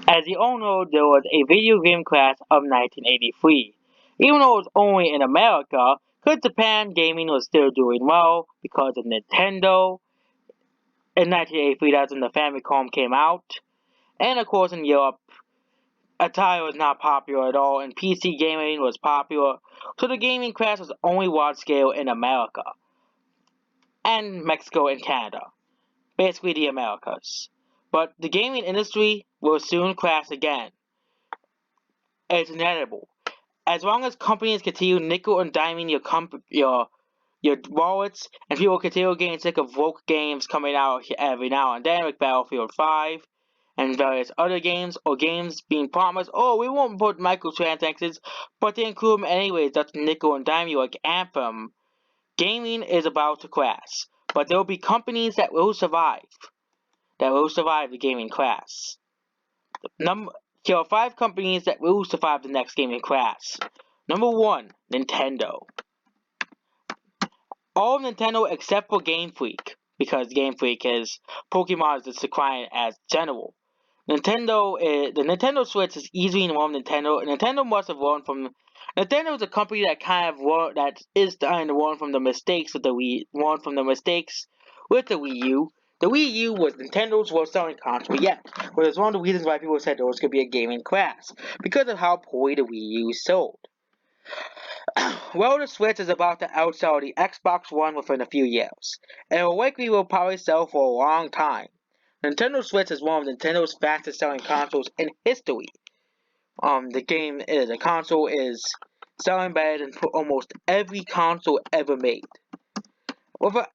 As you all know, there was a video game crash of 1983. Even though it was only in America, because Japan gaming was still doing well because of Nintendo. In 1983, that's when the Famicom came out. And of course in Europe, Atari was not popular at all, and PC gaming was popular. So the gaming crash was only large scale in America, and Mexico and Canada. Basically the Americas. But the gaming industry will soon crash again. It's inevitable. As long as companies continue nickel and diming your wallets, and people continue getting sick of woke games coming out every now and then, like Battlefield 5 and various other games, or games being promised, oh, we won't put microtransactions, but they include them anyways, that's nickel and dime you, like Anthem. Gaming is about to crash, but there will be companies that will survive the gaming crash. Number There are 5 companies that will survive the next gaming crash. Number 1, Nintendo. All of Nintendo except for Game Freak, because Game Freak is Pokemon is just declining as general. The Nintendo Switch is easily one of Nintendo, and Nintendo must have learned from. Nintendo is a company that kind of that is starting to learn from the mistakes of the learn from the mistakes with the Wii U. The Wii U was Nintendo's worst selling console yet, but it's one of the reasons why people said there was going to be a gaming crash because of how poorly the Wii U sold. Well, the Switch is about to outsell the Xbox One within a few years, and it likely will probably sell for a long time. Nintendo Switch is one of Nintendo's fastest selling consoles in history. The console is selling better than almost every console ever made. With, a,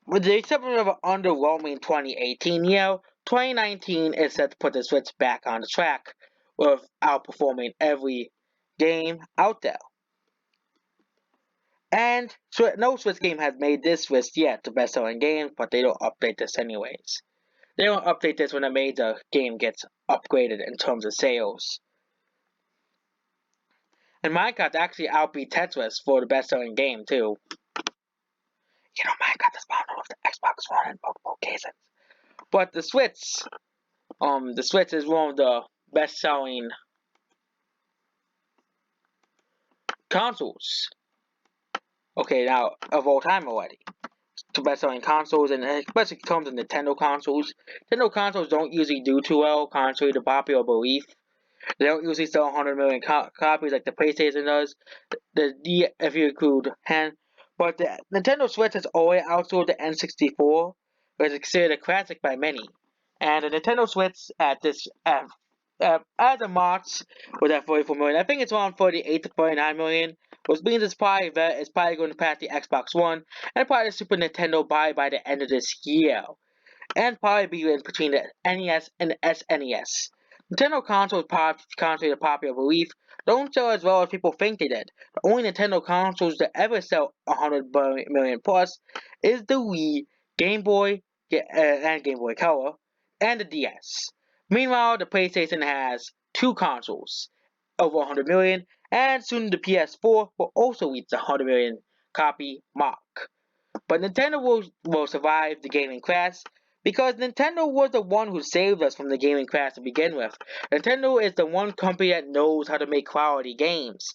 with the exception of an underwhelming 2018 year, 2019 is set to put the Switch back on the track, with outperforming every game out there. And no Switch game has made this list yet the best selling game, but they don't update this anyways. They don't update this when a major game gets upgraded in terms of sales. And Minecraft actually outbeat Tetris for the best selling game too. Minecraft is popular with the Xbox One in multiple cases. But the Switch is one of the best selling consoles. Okay, now of all time already. To best-selling consoles, and especially comes in Nintendo consoles. Nintendo consoles don't usually do too well, contrary to popular belief. They don't usually sell 100 million copies like the PlayStation does. If you include but the Nintendo Switch has always outsold the N64, which is considered a classic by many. And the Nintendo Switch as of March was at 44 million. I think it's around 48 to 49 million. Which means it's probably going to pass the Xbox One and probably the Super Nintendo by the end of this year. And probably be in between the NES and the SNES. Nintendo consoles, contrary to popular belief, don't sell as well as people think they did. The only Nintendo consoles that ever sell 100 million plus is the Wii, Game Boy, and Game Boy Color, and the DS. Meanwhile, the PlayStation has 2 consoles, over 100 million, and soon the PS4 will also reach the 100 million copy mark. But Nintendo will survive the gaming crash because Nintendo was the one who saved us from the gaming crash to begin with. Nintendo is the one company that knows how to make quality games.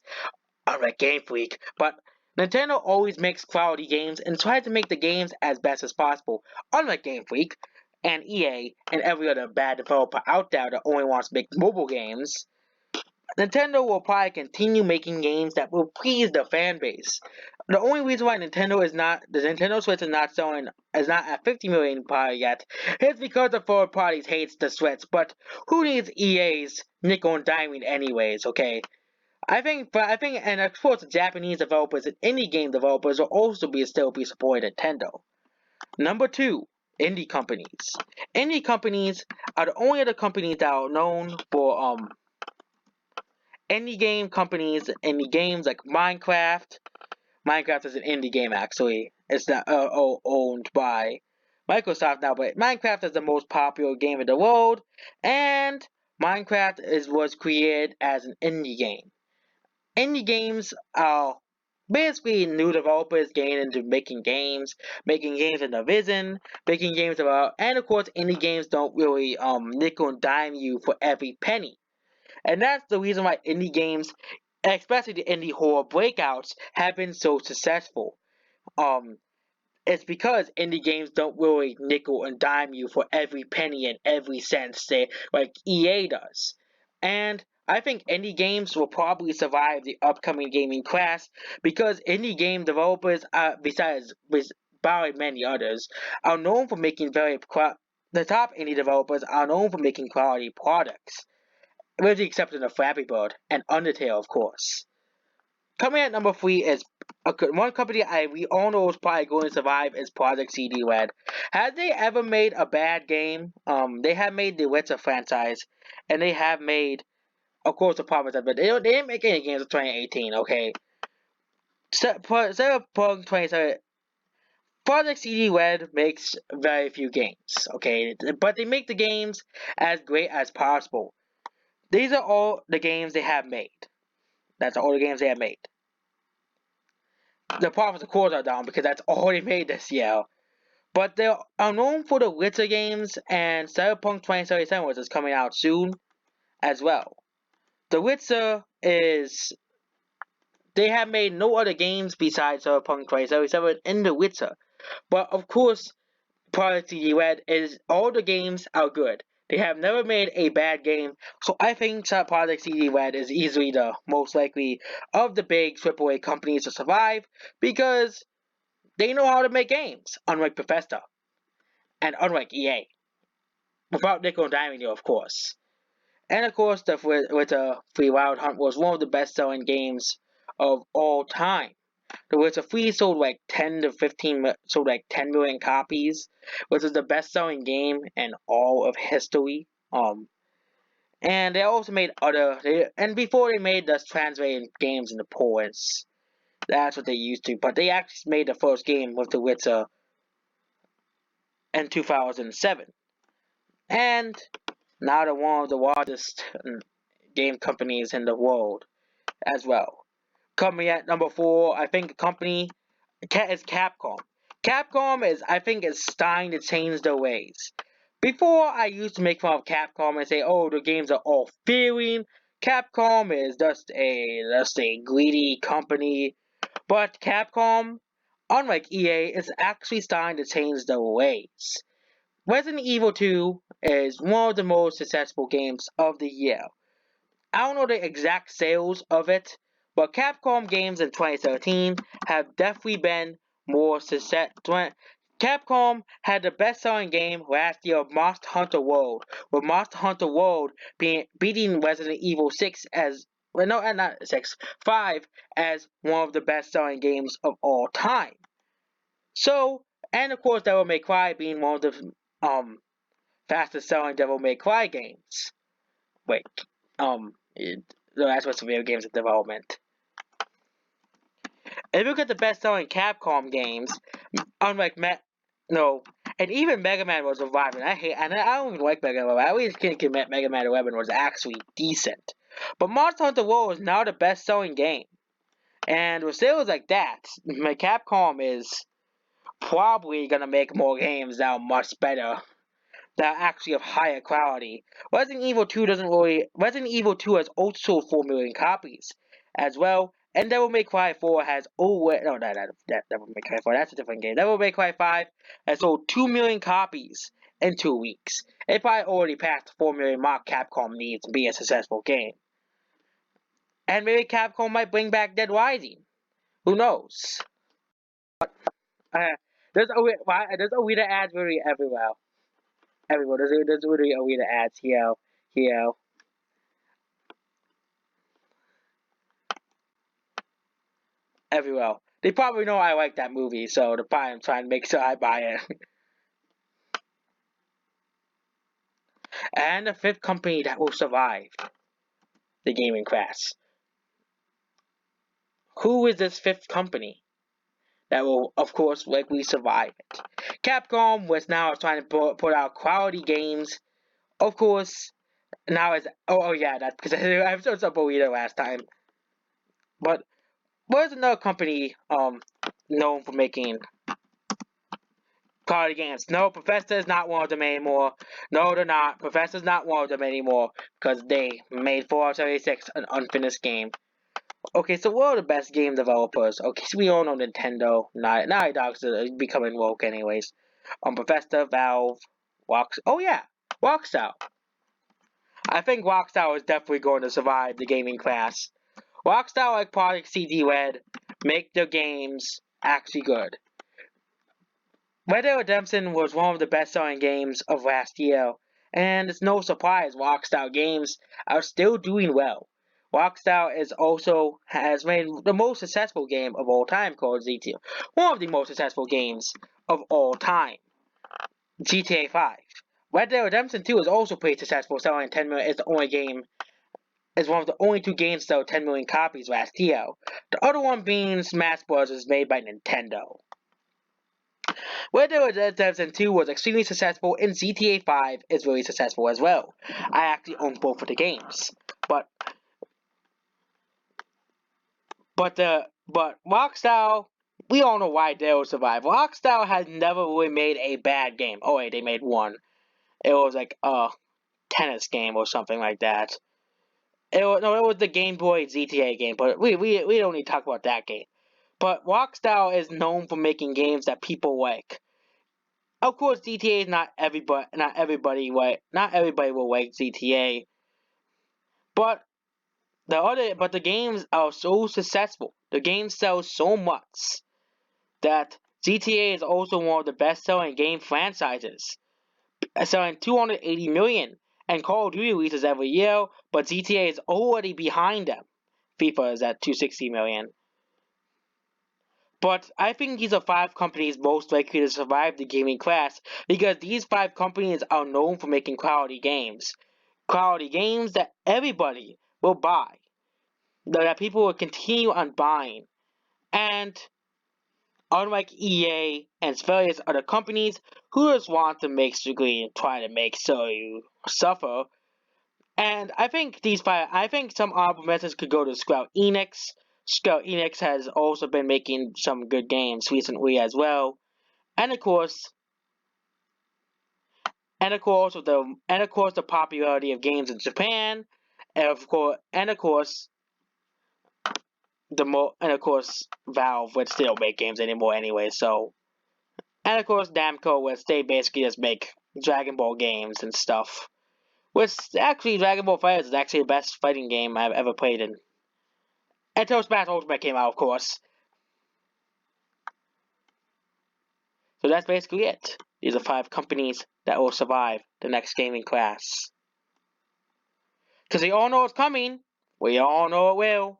Unlike Game Freak, but Nintendo always makes quality games and tries to make the games as best as possible. Unlike Game Freak and EA and every other bad developer out there that only wants to make mobile games, Nintendo will probably continue making games that will please the fan base. The only reason why the Nintendo Switch is not at 50 million probably yet, is because the third parties hates the Switch. But who needs EA's nickel and diming anyways? Okay, and of course the Japanese developers and indie game developers will also still be supporting Nintendo. Number 2, indie companies. Indie companies are the only other companies that are known for indie game companies, indie games like Minecraft. Minecraft is an indie game actually. It's not owned by Microsoft now, but Minecraft is the most popular game in the world, and Minecraft was created as an indie game. Indie games are basically new developers getting into making games in the vision, making games about, and of course indie games don't really nickel and dime you for every penny. And that's the reason why indie games, especially the indie horror breakouts, have been so successful. Um, it's because indie games don't really nickel and dime you for every penny and every cent, say, like EA does. And I think indie games will probably survive the upcoming gaming crash because indie game developers, besides barring many others, are known for making the top indie developers are known for making quality products, with the exception of Flappy Bird and Undertale, of course. Coming at number three is one company we all know is probably going to survive is Project CD Red. Have they ever made a bad game? They have made the Witcher franchise, and they have made, of course, the Promise, but they didn't make any games in 2018. Okay, Cyberpunk 2070. Project CD Red makes very few games. Okay, but they make the games as great as possible. These are all the games they have made. That's all the games they have made. The profits, of course, are down because that's all they made this year. But they are known for the Witcher games, and Cyberpunk 2077, which is coming out soon as well. The Witcher is. They have made no other games besides Cyberpunk 2077 in The Witcher. But of course, Project CD Red is. All the games are good. They have never made a bad game, so I think Project CD Red is easily the most likely of the big AAA companies to survive because they know how to make games, unlike Bethesda and unlike EA. Without nickel and diming you, of course. And of course, with the Free Wild Hunt was one of the best-selling games of all time. The Witcher 3 sold like 10 million copies, which is the best-selling game in all of history. And they also made and before they made the translated games into Polish, that's what they used to. But they actually made the first game with The Witcher in 2007. And now they're one of the largest game companies in the world as well. Coming at number four, I think a company is Capcom. Capcom I think, is starting to change their ways. Before, I used to make fun of Capcom and say, oh, the games are all failing. Capcom is just a greedy company. But Capcom, unlike EA, is actually starting to change their ways. Resident Evil 2 is one of the most successful games of the year. I don't know the exact sales of it, but Capcom games in 2013 have definitely been more successful. Capcom had the best-selling game last year of Monster Hunter World, with Monster Hunter World beating Resident Evil 6 as well, no, not 6, 5 as one of the best-selling games of all time. So, and of course, Devil May Cry being one of the fastest selling Devil May Cry games. Wait, that's what's video games in development. If you look at the best selling Capcom games, unlike no, and even Mega Man was reviving. I don't even like Mega Man. I always think Mega Man 11 was actually decent. But Monster Hunter World is now the best selling game. And with sales like that, Capcom is probably gonna make more games that are much better, that are actually of higher quality. Resident Evil 2 has also sold 4 million copies as well. And Devil May Cry 4 has that Devil May Cry 4, that's a different game. Devil May Cry 5 has sold 2 million copies in 2 weeks. It probably already passed the 4 million mark Capcom needs to be a successful game. And maybe Capcom might bring back Dead Rising. Who knows? Uh, there's Awita ads really everywhere. Everywhere. There's really Awita ads here. Everywhere. They probably know I like that movie, so they're probably trying to make sure I buy it. And the fifth company that will survive the gaming crash. Who is this fifth company that will, of course, likely survive it? Capcom was now trying to put out quality games. Of course, now it's... Oh yeah, that's because I was so burrito last time. But where's another company known for making quality games? No, Bethesda's not one of them anymore. No, they're not. Bethesda's not one of them anymore because they made Fallout 76 an unfinished game. Okay, so what are the best game developers? Okay, so we all know Nintendo. Naughty Dog's becoming woke anyways. Bethesda, Valve, oh yeah, Rockstar. I think Rockstar is definitely going to survive the gaming class. Rockstar, like Project CD Red, make their games actually good. Red Dead Redemption was one of the best-selling games of last year, and it's no surprise Rockstar games are still doing well. Rockstar has made the most successful game of all time called GTA. One of the most successful games of all time, GTA 5. Red Dead Redemption 2 is also pretty successful, selling 10 million. It's one of the only two games to sell 10 million copies last year. The other one being Smash Bros. Made by Nintendo. Red Dead Redemption 2 was extremely successful, and GTA 5 is really successful as well. I actually own both of the games. But Rockstar, we all know why they will survive. Rockstar has never really made a bad game. Oh wait, they made one. It was like a tennis game or something like that. It was the Game Boy GTA game, but we don't need to talk about that game. But Rockstar is known for making games that people like. Of course, GTA is not everybody will like GTA, but the games are so successful. The games sell so much that GTA is also one of the best-selling game franchises, selling 280 million. And Call of Duty releases every year, but GTA is already behind them. FIFA is at 260 million. But I think these are 5 companies most likely to survive the gaming class because these 5 companies are known for making quality games. Quality games that everybody will buy, that people will continue on buying. And unlike EA and various other companies who just want to make strictly and try to make so you suffer. And I think some honorable mentions could go to Square Enix. Square Enix has also been making some good games recently as well. And of course the popularity of games in Japan, and of course Valve would still make games anymore anyway, so and of course Namco, which they basically just make Dragon Ball games and stuff. Which actually Dragon Ball FighterZ is actually the best fighting game I've ever played in. Until Smash Ultimate came out, of course. So that's basically it. These are 5 companies that will survive the next gaming class. Because we all know it's coming. We all know it will.